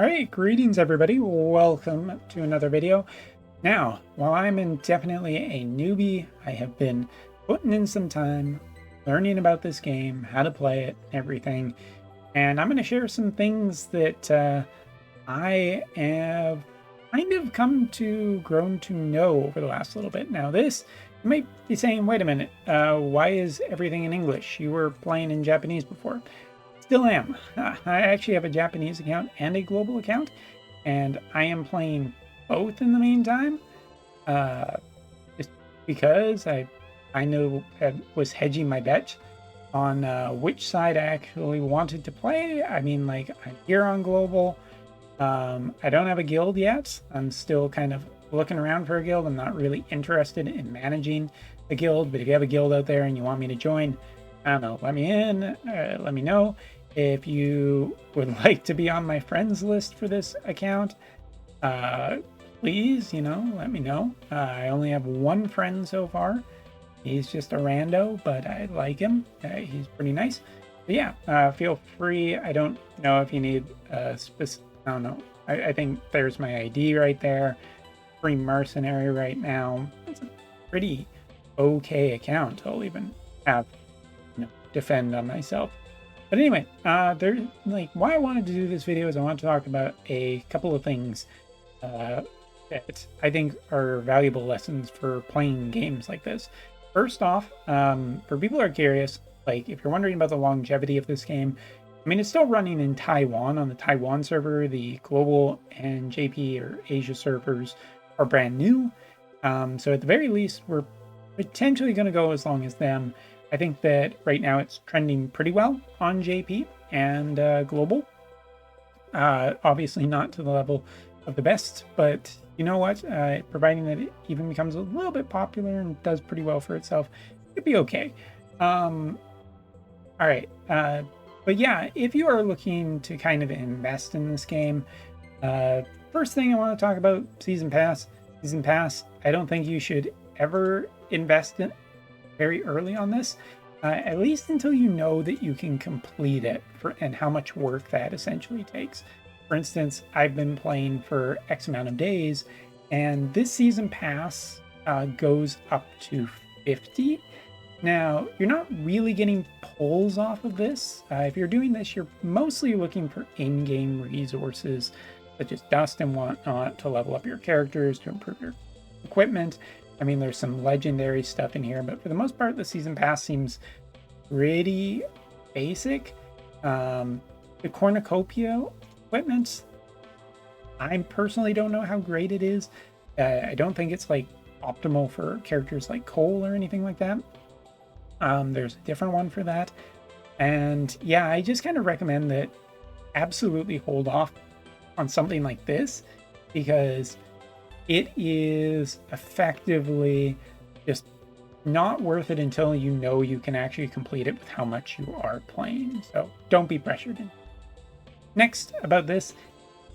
All right, greetings everybody. Welcome to another video. Now, while I'm definitely a newbie, I have been putting in some time learning about this game, how to play it, everything. And I'm going to share some things that I have kind of grown to know over the last little bit. Now this, you might be saying, wait a minute, why is everything in English? You were playing in Japanese before. Still am. I actually have a Japanese account and a global account, and I am playing both in the meantime. Just because I know I was hedging my bet on which side I actually wanted to play. I mean, like, I'm here on global. I don't have a guild yet. I'm still kind of looking around for a guild. I'm not really interested in managing the guild, but if you have a guild out there and you want me to join, I don't know, let me in, let me know. If you would like to be on my friends list for this account, please, let me know. I only have one friend so far. He's just a rando, but I like him. He's pretty nice. But yeah, feel free. I don't know if you need a specific, I don't know. I think there's my ID right there. Free mercenary right now. It's a pretty okay account. I'll even have, defend on myself. But anyway, why I wanted to do this video is I want to talk about a couple of things that I think are valuable lessons for playing games like this. First off, for people who are curious, like if you're wondering about the longevity of this game, I mean, it's still running in Taiwan on the Taiwan server. The global and JP or Asia servers are brand new. So at the very least, we're potentially going to go as long as them. I think that right now it's trending pretty well on JP and global. Obviously not to the level of the best, but you know what? Providing that it even becomes a little bit popular and does pretty well for itself, it'd be okay. All right. But yeah, if you are looking to kind of invest in this game, first thing I want to talk about, Season Pass. Season Pass, I don't think you should ever invest in very early on this, at least until you know that you can complete it and how much work that essentially takes. For instance, I've been playing for X amount of days, and this season pass goes up to 50. Now, you're not really getting pulls off of this. If you're doing this, you're mostly looking for in-game resources, such as dust and whatnot, to level up your characters, to improve your equipment. I mean, there's some legendary stuff in here, but for the most part, the season pass seems pretty basic. The cornucopia equipment, I personally don't know how great it is. I don't think it's like optimal for characters like Cole or anything like that. There's a different one for that. And yeah, I just kind of recommend that absolutely hold off on something like this, because it is effectively just not worth it until you know you can actually complete it with how much you are playing. So don't be pressured in. Next, about this,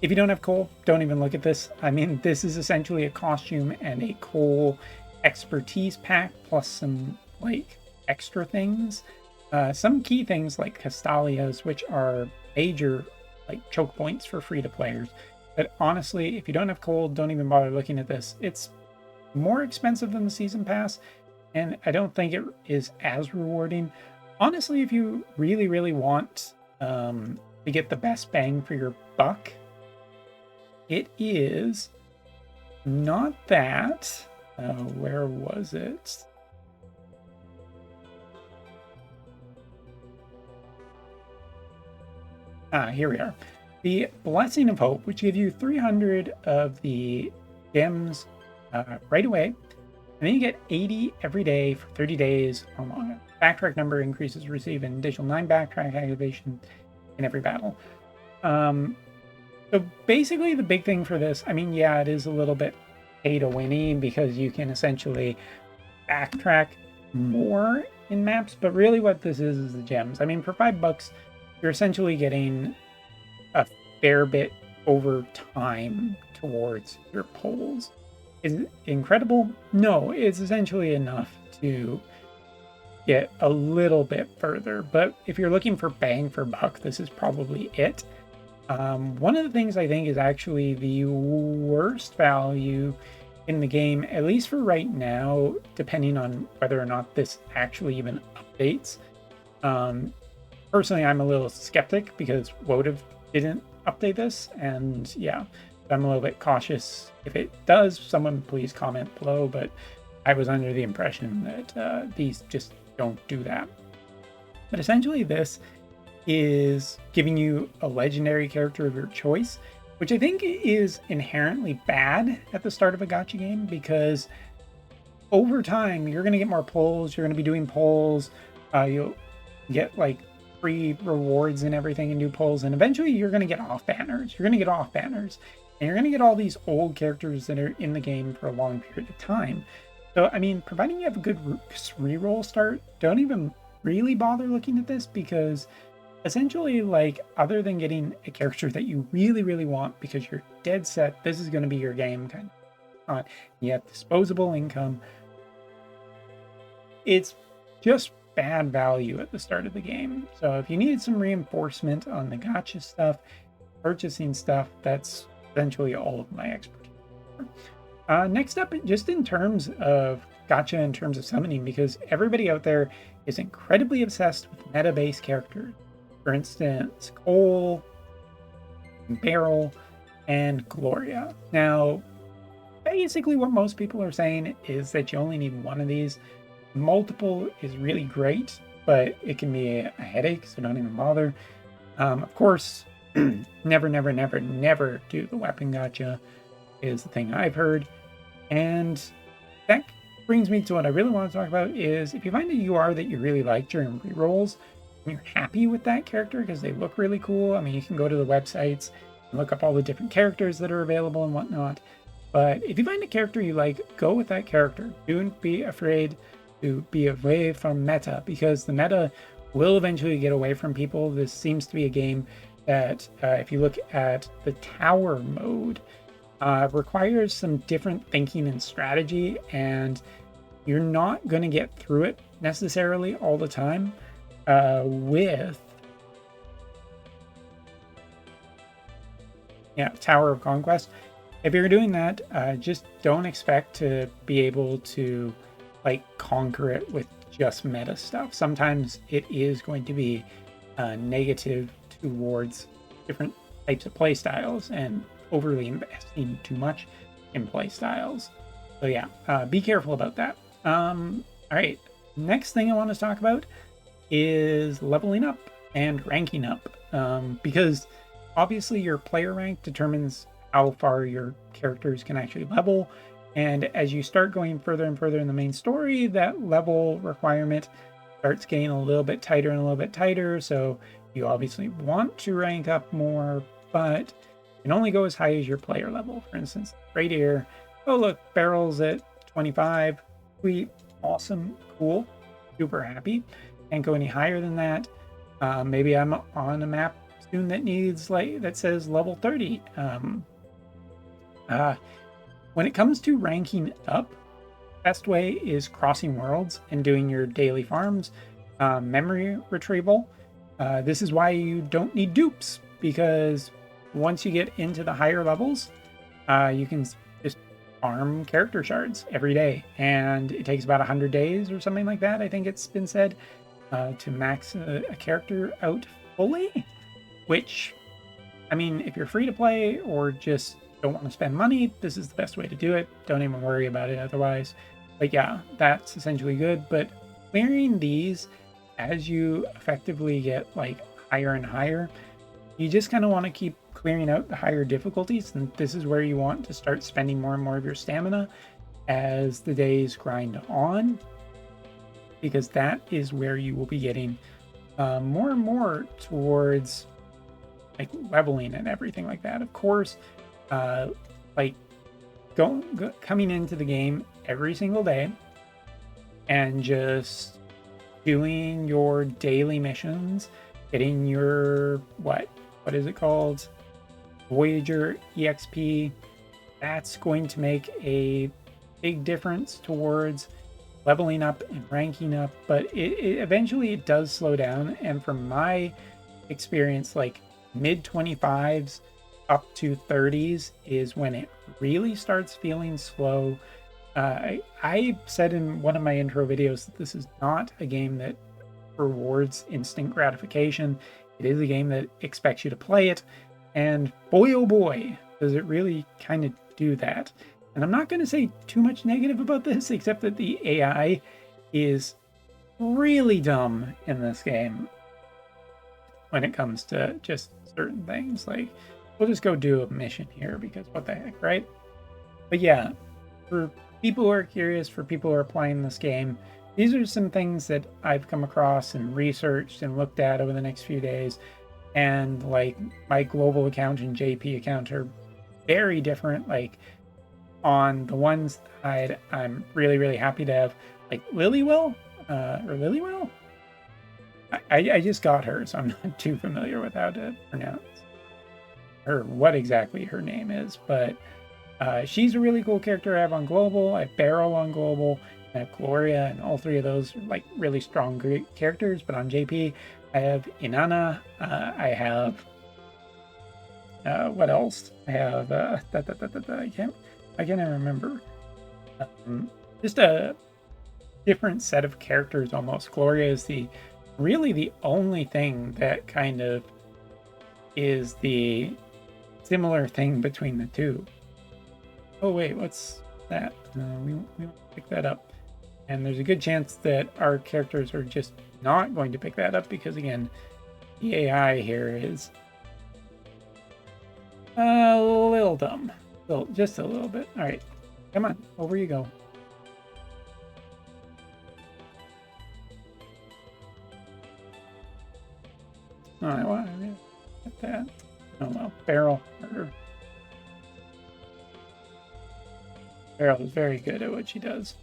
if you don't have Cole, don't even look at this. I mean, this is essentially a costume and a Cole expertise pack, plus some like extra things. Some key things like Castalias, which are major like choke points for free-to-players. But honestly, if you don't have Cole, don't even bother looking at this. It's more expensive than the season pass, and I don't think it is as rewarding. Honestly, if you really, really want to get the best bang for your buck, it is not that. Where was it? Here we are. The Blessing of Hope, which gives you 300 of the gems right away, and then you get 80 every day for 30 days or longer. Backtrack number increases, receive an additional 9 backtrack activation in every battle. So basically the big thing for this, I mean, yeah, it is a little bit pay to winny because you can essentially backtrack more in maps, but really what this is the gems. I mean, for $5, you're essentially getting a fair bit over time towards your polls. Is it incredible? No, it's essentially enough to get a little bit further, but if you're looking for bang for buck, this is probably it. One of the things I think is actually the worst value in the game, at least for right now, depending on whether or not this actually even updates. Um, Personally, I'm a little skeptic because Wotive didn't update this, and yeah, I'm a little bit cautious. If it does, someone please comment below, but I was under the impression that these just don't do that. But essentially, this is giving you a legendary character of your choice, which I think is inherently bad at the start of a gacha game because over time you're going to get more pulls, you're going to be doing polls, you'll get like free rewards and everything and do polls, and eventually you're going to get off banners. You're going to get off banners, and you're going to get all these old characters that are in the game for a long period of time. So, I mean, providing you have a good reroll start, don't even really bother looking at this because essentially, like, other than getting a character that you really, really want because you're dead set, this is going to be your game kind of, you have disposable income. It's just bad value at the start of the game. So if you needed some reinforcement on the gacha stuff, purchasing stuff, that's essentially all of my expertise. Next up, just in terms of gacha, in terms of summoning, because everybody out there is incredibly obsessed with meta-based characters. For instance, Cole, Beryl, and Gloria. Now, basically what most people are saying is that you only need one of these. Multiple is really great, but it can be a headache, so don't even bother. Of course, never do the weapon gacha is the thing I've heard. And that brings me to what I really want to talk about is if you find a UR that you really like during rerolls, and you're happy with that character because they look really cool. I mean, you can go to the websites and look up all the different characters that are available and whatnot. But if you find a character you like, go with that character. Don't be afraid to be away from meta because the meta will eventually get away from people. This seems to be a game that, if you look at the tower mode, requires some different thinking and strategy, and you're not going to get through it necessarily all the time with Tower of Conquest. If you're doing that, just don't expect to be able to like conquer it with just meta stuff. Sometimes it is going to be negative towards different types of play styles and overly investing too much in play styles. So yeah, be careful about that. All right, next thing I want to talk about is leveling up and ranking up, because obviously your player rank determines how far your characters can actually level. And as you start going further and further in the main story, that level requirement starts getting a little bit tighter and a little bit tighter. So you obviously want to rank up more, but you can only go as high as your player level. For instance, right here, oh look, Beryl's at 25. Sweet, awesome, cool, super happy. Can't go any higher than that. Maybe I'm on a map soon that needs that says level 30. When it comes to ranking up, best way is crossing worlds and doing your daily farms, memory retrieval. This is why you don't need dupes, because once you get into the higher levels, you can just farm character shards every day, and it takes about 100 days or something like that, I think it's been said, to max a character out fully, which, I mean, if you're free to play or just don't want to spend money, this is the best way to do it. Don't even worry about it otherwise. But yeah, that's essentially good. But clearing these as you effectively get like higher and higher, you just kind of want to keep clearing out the higher difficulties, and this is where you want to start spending more and more of your stamina as the days grind on, because that is where you will be getting more and more towards like leveling and everything like that. Of course, like coming into the game every single day and just doing your daily missions, getting your what is it called, Voyager EXP, that's going to make a big difference towards leveling up and ranking up. But it eventually it does slow down, and from my experience, like mid 25s up to 30s is when it really starts feeling slow. I said in one of my intro videos that this is not a game that rewards instant gratification. It is a game that expects you to play it, and boy oh boy does it really kind of do that. And I'm not going to say too much negative about this, except that the AI is really dumb in this game when it comes to just certain things. Like, we'll just go do a mission here because what the heck, right? But yeah, for people who are curious, for people who are playing this game, these are some things that I've come across and researched and looked at over the next few days. And like my global account and JP account are very different. Like on the one side, I'm really, really happy to have like Lilywell, or Lilywell. I just got her, so I'm not too familiar with how to pronounce her, what exactly her name is, but she's a really cool character I have on global. I have Beryl on global. I have Gloria, and all three of those are like really strong great characters. But on JP, I have Inanna. I have what else? I have I can't remember. Just a different set of characters almost. Gloria is really the only thing that kind of is the similar thing between the two. Oh wait, what's that? We want to pick that up. And there's a good chance that our characters are just not going to pick that up because, again, the AI here is a little dumb. Just a little bit. All right, come on, over you go. Oh, I want to get that. Oh well, Beryl. Beryl is very good at what she does.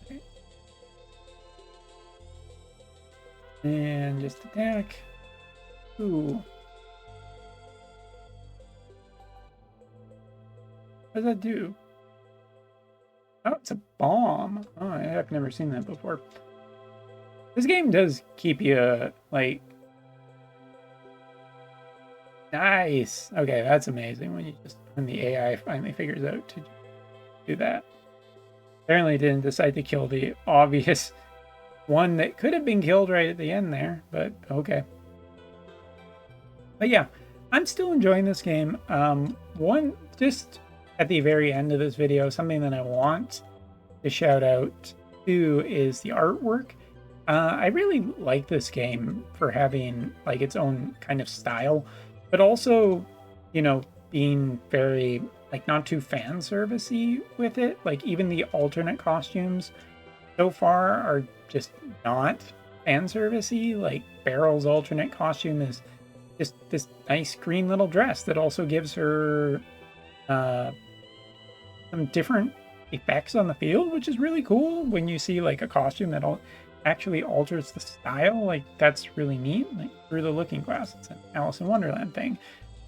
And just attack. Ooh. What does that do? Oh, it's a bomb. Oh, I've never seen that before. This game does keep you, like... Nice! Okay, that's amazing when the AI finally figures out to do that. Apparently didn't decide to kill the obvious one that could have been killed right at the end there, but okay. But yeah, I'm still enjoying this game. One, just at the very end of this video, something that I want to shout out to is the artwork. I really like this game for having like its own kind of style, but also, you know, being very like not too fan servicey with it. Like even the alternate costumes so far are just not fan servicey. Like Beryl's alternate costume is just this nice green little dress that also gives her some different effects on the field, which is really cool when you see like a costume that actually alters the style. Like that's really neat. Like Through the Looking Glass, it's an Alice in Wonderland thing.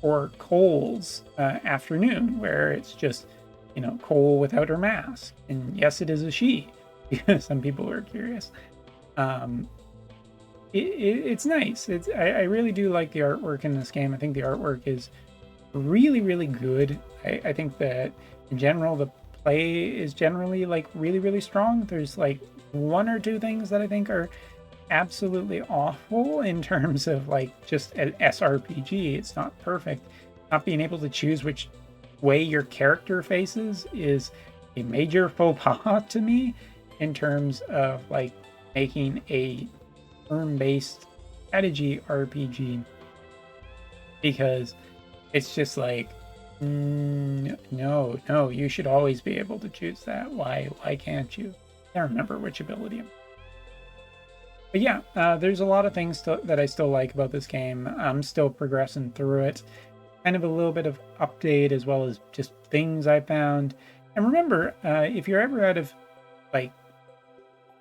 Or Cole's afternoon, where it's just, you know, Cole without her mask. And yes, it is a she, because some people are curious. It's nice. I really do like the artwork in this game. I think the artwork is really, really good. I think that in general, the play is generally like really, really strong. There's like one or two things that I think are absolutely awful in terms of like just an SRPG. It's not perfect. Not being able to choose which way your character faces is a major faux pas to me in terms of like making a turn-based strategy RPG, because it's just like no, you should always be able to choose that. Why can't you? I can't remember which ability. But yeah, there's a lot of things that I still like about this game. I'm still progressing through it. Kind of a little bit of update as well as just things I found. And remember, if you're ever out of like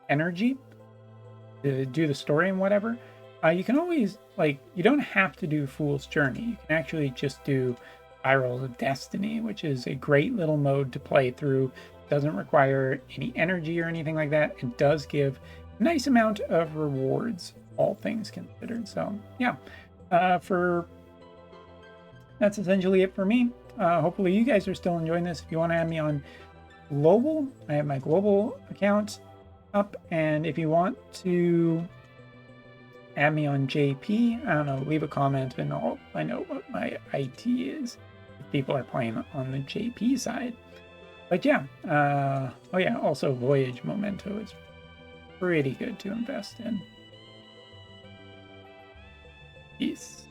energy to do the story and whatever, you can always, like, you don't have to do Fool's Journey. You can actually just do Spirals of Destiny, which is a great little mode to play through. Doesn't require any energy or anything like that, and does give nice amount of rewards, all things considered. So yeah, for that's essentially it for me. Hopefully you guys are still enjoying this. If you want to add me on global, I have my global account up, and if you want to add me on JP, I don't know, leave a comment and I know what my IT is if people are playing on the JP side. But yeah, oh yeah, also Voyage Memento is pretty good to invest in. Peace.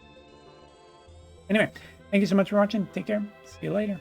Anyway, thank you so much for watching. Take care. See you later.